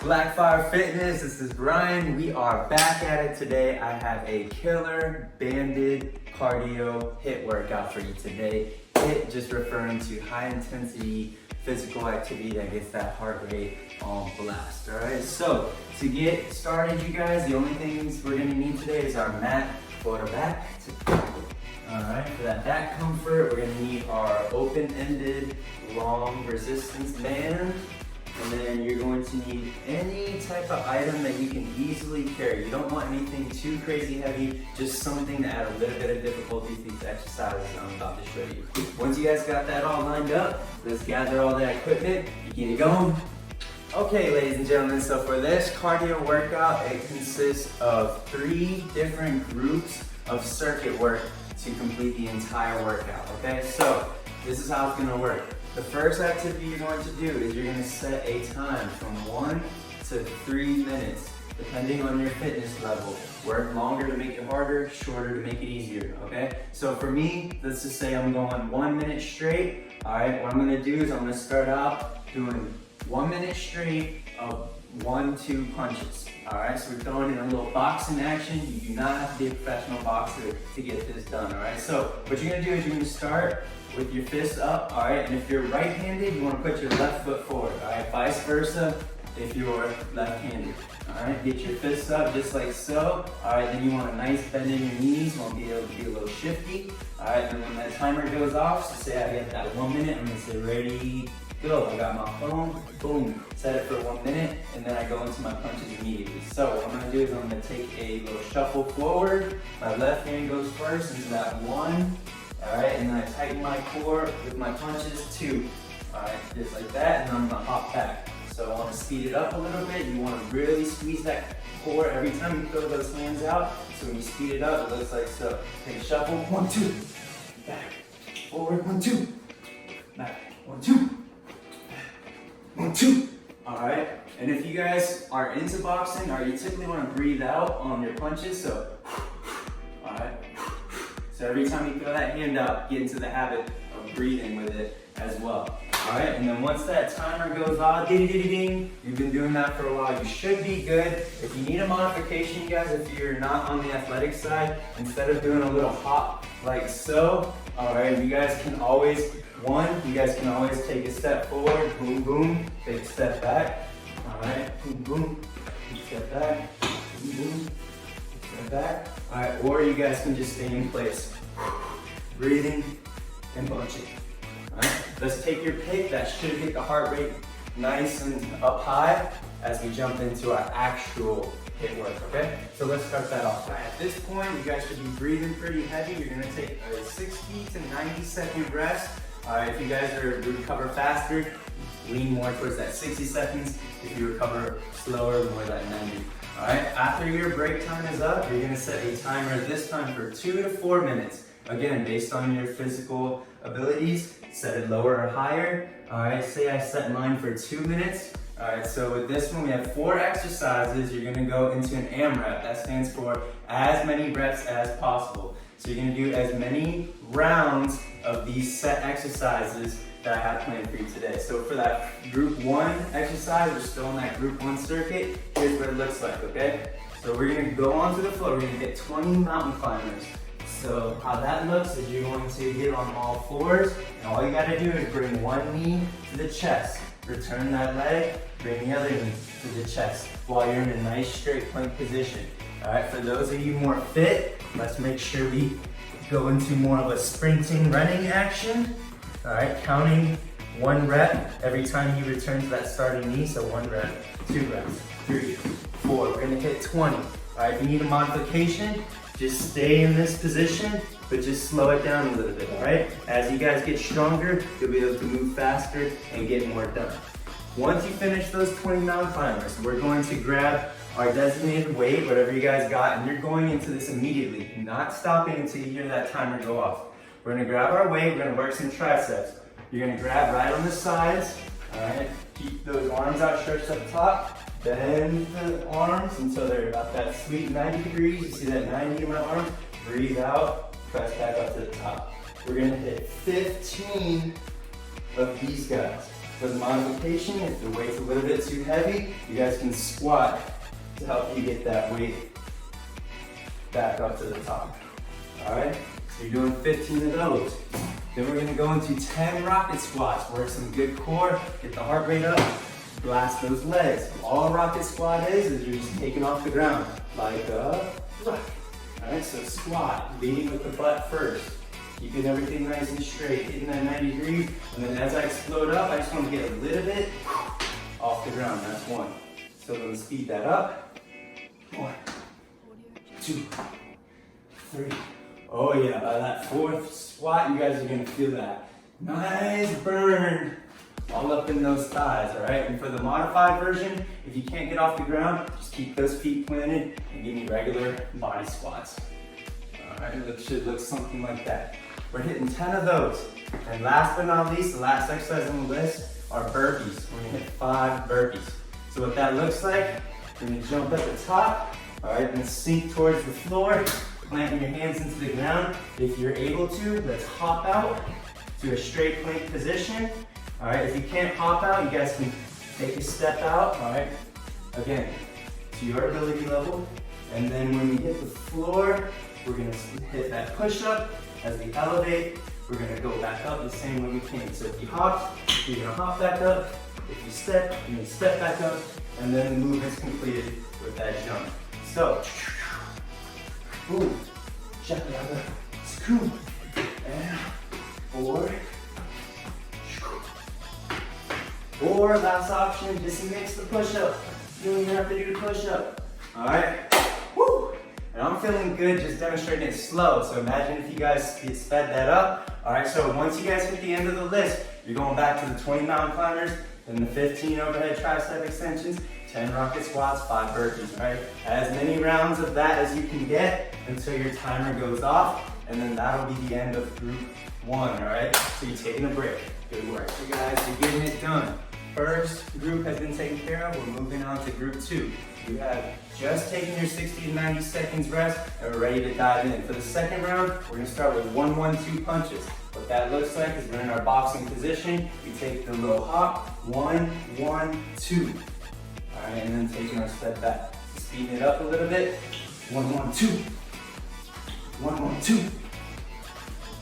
Blackfire Fitness, this is Brian. We are back at it today. I have a killer banded cardio HIIT workout for you today. HIIT just referring to high intensity physical activity that gets that heart rate on blast. All right, so to get started, you guys, the only things we're gonna need today is our mat for the back. All right, for that back comfort, we're gonna need our open-ended long resistance band. And then you're going to need any type of item that you can easily carry. You don't want anything too crazy heavy, just something to add a little bit of difficulty to these exercises I'm about to show you. Once you guys got that all lined up, let's gather all that equipment and get it going. Okay, ladies and gentlemen, so for this cardio workout, it consists of 3 different groups of circuit work to complete the entire workout, okay? So this is how it's gonna work. The first activity you're going to do is you're going to set a time from 1 to 3 minutes, depending on your fitness level. Work longer to make it harder, shorter to make it easier, okay? So for me, let's just say I'm going 1 minute straight. All right, what I'm going to do is I'm going to start out doing 1 minute straight of 1-2 punches. All right, so we're throwing in a little boxing action. You do not have to be a professional boxer to get this done, all right? So what you're going to do is you're going to start with your fists up, all right? And if you're right-handed, you want to put your left foot forward, all right? Vice versa if you're left-handed, all right? Get your fists up just like so, all right? Then you want a nice bend in your knees. You want to be able to be a little shifty, all right? And when that timer goes off, so say I get that 1 minute, I'm going to say ready, go. I got my phone, boom, set it for 1 minute, and then I go into my punches immediately. So what I'm going to do is I'm going to take a little shuffle forward. My left hand goes first into that 1. All right, and then I tighten my core with my punches 2. All right, just like that, and then I'm gonna hop back. So I wanna speed it up a little bit. You wanna really squeeze that core every time you throw those hands out. So when you speed it up, it looks like so. Take a shuffle, 1, 2, back, forward, 1, 2, back, 1, 2, back, 1, 2. All right, and if you guys are into boxing, or you typically wanna breathe out on your punches, so, all right. So every time you throw that hand out, get into the habit of breathing with it as well. All right, and then once that timer goes off, ding, ding, ding, you've been doing that for a while, you should be good. If you need a modification, you guys, if you're not on the athletic side, instead of doing a little hop like so, all right, you guys can always, take a step forward, boom, boom, take a step back, all right, boom, boom, step back, boom, boom. Back. All right, or you guys can just stay in place. Breathing and punching. All right, let's take your pick. That should get the heart rate nice and up high as we jump into our actual HIIT work, okay? So let's start that off. Right, at this point, you guys should be breathing pretty heavy. You're gonna take a 60 to 90 second rest. All right, if you guys recover faster, lean more towards that 60 seconds. If you recover slower, more like 90. All right, after your break time is up, you're gonna set a timer this time for 2 to 4 minutes. Again, based on your physical abilities, set it lower or higher. All right, say I set mine for 2 minutes. All right, so with this one, we have 4 exercises. You're gonna go into an AMRAP. That stands for as many reps as possible. So you're gonna do as many rounds of these set exercises that I have planned for you today. So for that group 1 exercise, we're still in that group 1 circuit. Here's what it looks like, okay? So we're gonna go onto the floor. We're gonna hit 20 mountain climbers. So how that looks is you're going to get on all fours, and all you gotta do is bring one knee to the chest. Return that leg, bring the other knee to the chest while you're in a nice straight plank position. All right, for those of you more fit, let's make sure we go into more of a sprinting running action. All right, counting 1 rep every time you return to that starting knee. So 1 rep, 2 reps, 3, 4. We're gonna hit 20. All right, if you need a modification, just stay in this position, but just slow it down a little bit, all right? As you guys get stronger, you'll be able to move faster and get more done. Once you finish those 20 mountain climbers, we're going to grab our designated weight, whatever you guys got, and you're going into this immediately, not stopping until you hear that timer go off. We're gonna grab our weight, we're gonna work some triceps. You're gonna grab right on the sides, all right? Keep those arms outstretched up top. Bend the arms until they're about that sweet 90 degrees. You see that 90 in my arm? Breathe out, press back up to the top. We're gonna hit 15 of these guys. For the modification, if the weight's a little bit too heavy, you guys can squat to help you get that weight back up to the top. All right, so you're doing 15 of those. Then we're gonna go into 10 rocket squats. Work some good core, get the heart rate up, blast those legs. All a rocket squat is you're just taking off the ground like a rocket. All right, so squat, leading with the butt first. Keeping everything nice and straight, hitting that 90 degrees. And then as I explode up, I just want to get a little bit off the ground. That's one. So let's speed that up. 1, 2, 3. Oh yeah, by that fourth squat, you guys are gonna feel that nice burn all up in those thighs, all right? And for the modified version, if you can't get off the ground, just keep those feet planted and give me regular body squats. All right, it should look something like that. We're hitting 10 of those. And last but not least, the last exercise on the list are burpees. We're gonna hit 5 burpees. So what that looks like, we're gonna jump at the top, all right, and sink towards the floor, planting your hands into the ground. If you're able to, let's hop out to a straight plank position. All right, if you can't hop out, you guys can take a step out, all right? Again, to your ability level. And then when we hit the floor, we're gonna hit that push-up. As we elevate, we're gonna go back up the same way we came. So if you hop, you're gonna hop back up. If you step, you're gonna step back up. And then the movement's completed with that jump. So, boom, shakalaka, scoop, and 4. Or last option, just mix the push-up. You don't even have to do the push-up. All right, woo! And I'm feeling good just demonstrating it slow. So imagine if you guys sped that up. All right, so once you guys hit the end of the list, you're going back to the 20 mountain climbers, then the 15 overhead tricep extensions, 10 rocket squats, 5 burpees, all right? As many rounds of that as you can get until your timer goes off, and then that'll be the end of group 1, all right? So you're taking a break. Good work. You guys, you're getting it done. First group has been taken care of. We're moving on to group 2. You have just taken your 60 to 90 seconds rest, and we're ready to dive in. For the second round, we're gonna start with 1-1-2 punches. What that looks like is we're in our boxing position. We take the little hop, 1-1-2. All right, and then taking our step back. Speeding it up a little bit. 1-1-2. 1-1-2.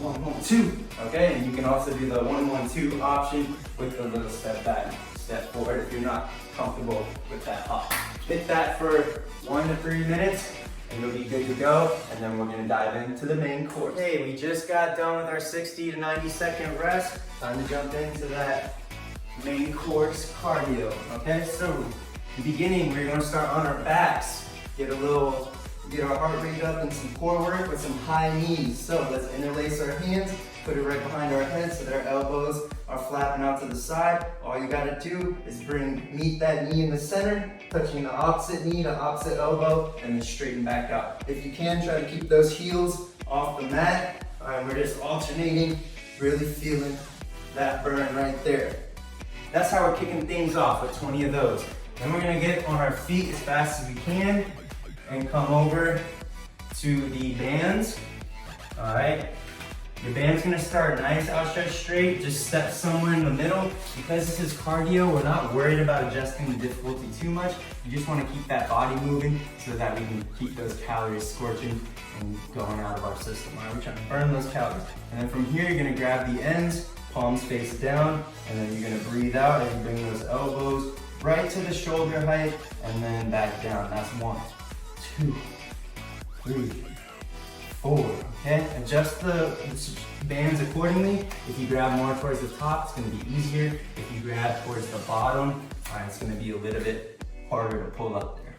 1-1-2. Okay, and you can also do the 1-1-2 option with the little step back, step forward if you're not comfortable with that hop. Hit that for 1 to 3 minutes, and you'll be good to go. And then we're gonna dive into the main course. Hey, we just got done with our 60 to 90 second rest. Time to jump into that main course cardio. Okay, so in the beginning, we're gonna start on our backs. Get our heart rate up and some core work with some high knees. So let's interlace our hands, put it right behind our head so that our elbows are flapping out to the side. All you gotta do is meet that knee in the center, touching the opposite knee to opposite elbow, and then straighten back out. If you can, try to keep those heels off the mat. All right, we're just alternating, really feeling that burn right there. That's how we're kicking things off with 20 of those. Then we're gonna get on our feet as fast as we can and come over to the bands. All right, your band's gonna start nice, outstretched straight, just step somewhere in the middle. Because this is cardio, we're not worried about adjusting the difficulty too much. You just wanna keep that body moving so that we can keep those calories scorching and going out of our system. All right, we're trying to burn those calories. And then from here, you're gonna grab the ends, palms face down, and then you're gonna breathe out as you bring those elbows right to the shoulder height and then back down. That's 1, 2, 3, 4, okay? Adjust the bands accordingly. If you grab more towards the top, it's gonna be easier. If you grab towards the bottom, all right, it's gonna be a little bit harder to pull up there.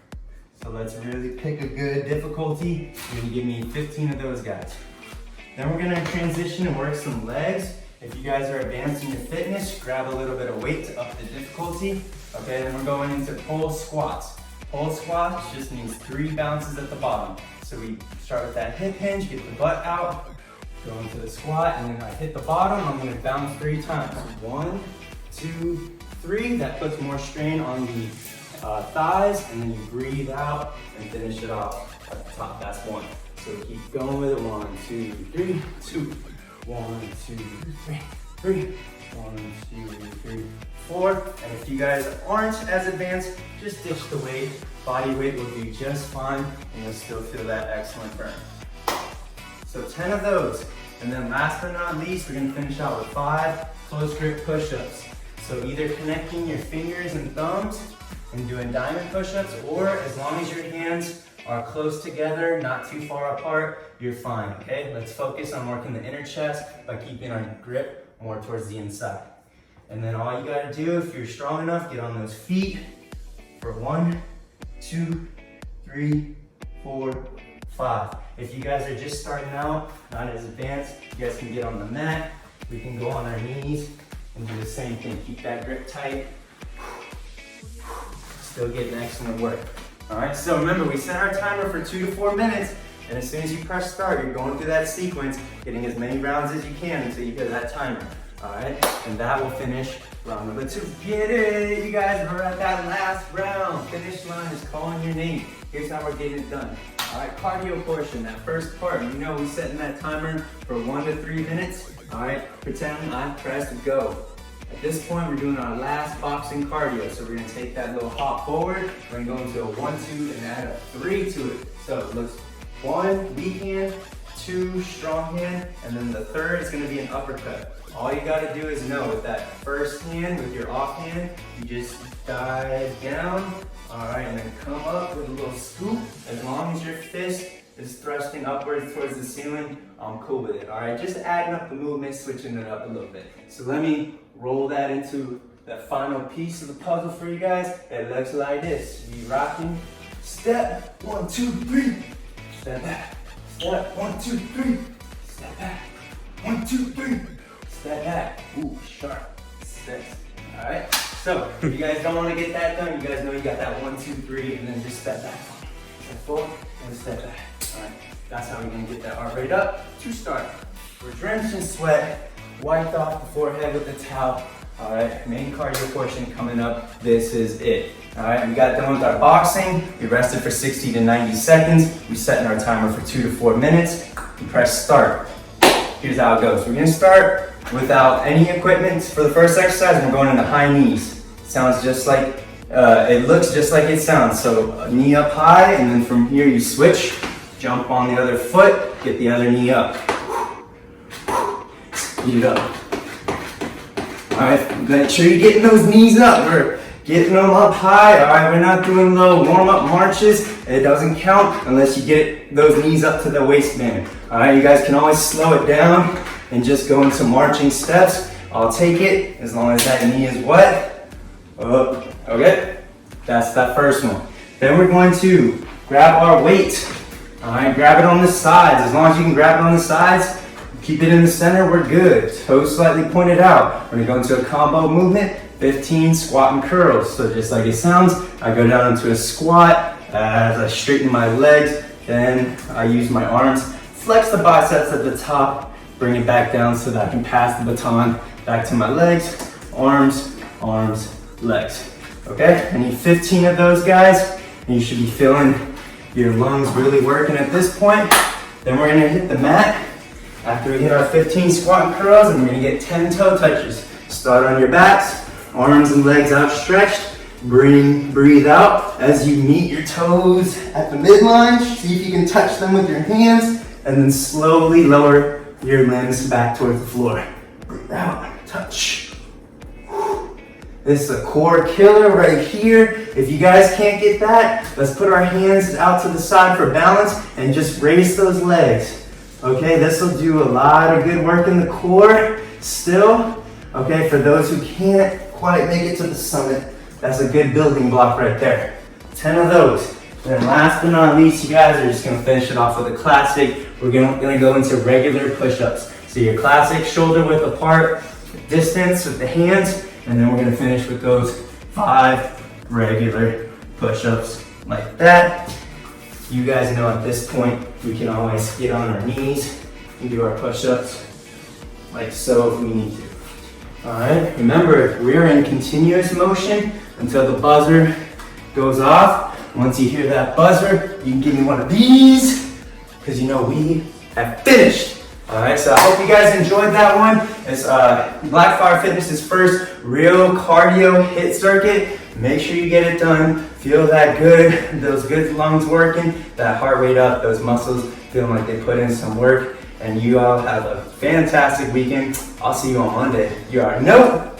So let's really pick a good difficulty. You're gonna give me 15 of those guys. Then we're gonna transition and work some legs. If you guys are advancing your fitness, grab a little bit of weight to up the difficulty. Okay, then we're going into pole squats. Pole squats just means 3 bounces at the bottom. So we start with that hip hinge, get the butt out, go into the squat, and then I hit the bottom, I'm gonna bounce 3 times. 1, 2, 3. That puts more strain on the thighs, and then you breathe out and finish it off at the top. That's 1. So keep going with it. 1, 2, 3, 2. 1, 2, 3, 3, 1, 2, 3, 4. And if you guys aren't as advanced, just ditch the weight. Body weight will do just fine, and you'll still feel that excellent burn. So 10 of those. And then last but not least, we're gonna finish out with 5 close grip push-ups. So either connecting your fingers and thumbs and doing diamond push-ups, or as long as your hands are close together, not too far apart, you're fine, okay? Let's focus on working the inner chest by keeping our grip more towards the inside. And then all you gotta do, if you're strong enough, get on those feet for 1, 2, 3, 4, 5. If you guys are just starting out, not as advanced, you guys can get on the mat. We can go on our knees and do the same thing. Keep that grip tight. Still getting excellent work. All right, so remember, we set our timer for 2 to 4 minutes, and as soon as you press start, you're going through that sequence, getting as many rounds as you can until you hit that timer. All right, and that will finish round number 2. Get it, you guys are at that last round. Finish line is calling your name. Here's how we're getting it done. All right, cardio portion, that first part, you know we're setting that timer for 1 to 3 minutes. All right, pretend I pressed go. At this point, we're doing our last boxing cardio. So we're gonna take that little hop forward, we're gonna go into a 1, 2, and add a 3 to it. So it looks 1, weak hand, 2, strong hand, and then the third is gonna be an uppercut. All you gotta do is know with that first hand, with your off hand, you just dive down, all right, and then come up with a little scoop. As long as your fist is thrusting upwards towards the ceiling, I'm cool with it, all right? Just adding up the movement, switching it up a little bit. So let me roll that into that final piece of the puzzle for you guys. It looks like this. You rocking, step, 1, 2, 3, step back, step, 1, 2, 3, step back, 1, 2, 3, step back. Ooh, sharp, step. All right, so if you guys don't want to get that done, you guys know you got that 1, 2, 3, and then just step back. Step forward and step back. All right, that's how we're gonna get that heart rate up to start. We're drenched in sweat, wiped off the forehead with the towel. All right, main cardio portion coming up. This is it. All right, we got done with our boxing. We rested for 60 to 90 seconds. We're setting our timer for 2 to 4 minutes. We press start. Here's how it goes. We're gonna start without any equipment for the first exercise. We're going into high knees. Sounds just like, it looks just like it sounds. So knee up high, and then from here you switch, jump on the other foot, get the other knee up. Speed it up. All right, make sure you're getting those knees up. We're getting them up high. All right, we're not doing low warm-up marches. It doesn't count unless you get those knees up to the waistband. All right, you guys can always slow it down and just go into marching steps. I'll take it as long as that knee is wet. Up. Okay, that's that first one. Then we're going to grab our weight. All right, grab it on the sides. As long as you can grab it on the sides, keep it in the center, we're good. Toes slightly pointed out. We're gonna go into a combo movement, 15 squat and curls. So just like it sounds, I go down into a squat, as I straighten my legs, then I use my arms, flex the biceps at the top, bring it back down so that I can pass the baton back to my legs, arms, arms, legs. Okay, I need 15 of those guys, and you should be feeling your lungs really working at this point. Then we're gonna hit the mat. After we hit our 15 squat and curls, and we're gonna get 10 toe touches. Start on your backs, arms and legs outstretched. Breathe out as you meet your toes at the midline. See if you can touch them with your hands, and then slowly lower your limbs back towards the floor. Breathe out, touch. This is a core killer right here. If you guys can't get that, let's put our hands out to the side for balance and just raise those legs. Okay, this will do a lot of good work in the core still. Okay, for those who can't quite make it to the summit, that's a good building block right there. 10 of those. And then last but not least, you guys are just gonna finish it off with a classic. We're gonna go into regular push-ups. So your classic shoulder width apart, distance with the hands, and then we're gonna finish with those 5 regular push-ups like that. You guys know at this point, we can always get on our knees and do our push-ups like so if we need to. All right, remember, we're in continuous motion until the buzzer goes off. Once you hear that buzzer, you can give me one of these, because you know we have finished. All right, so I hope you guys enjoyed that one. It's Blackfire Fitness's first real cardio HIIT circuit. Make sure you get it done. Feel that good, those good lungs working, that heart rate up, those muscles feeling like they put in some work. And you all have a fantastic weekend. I'll see you on Monday. You already know.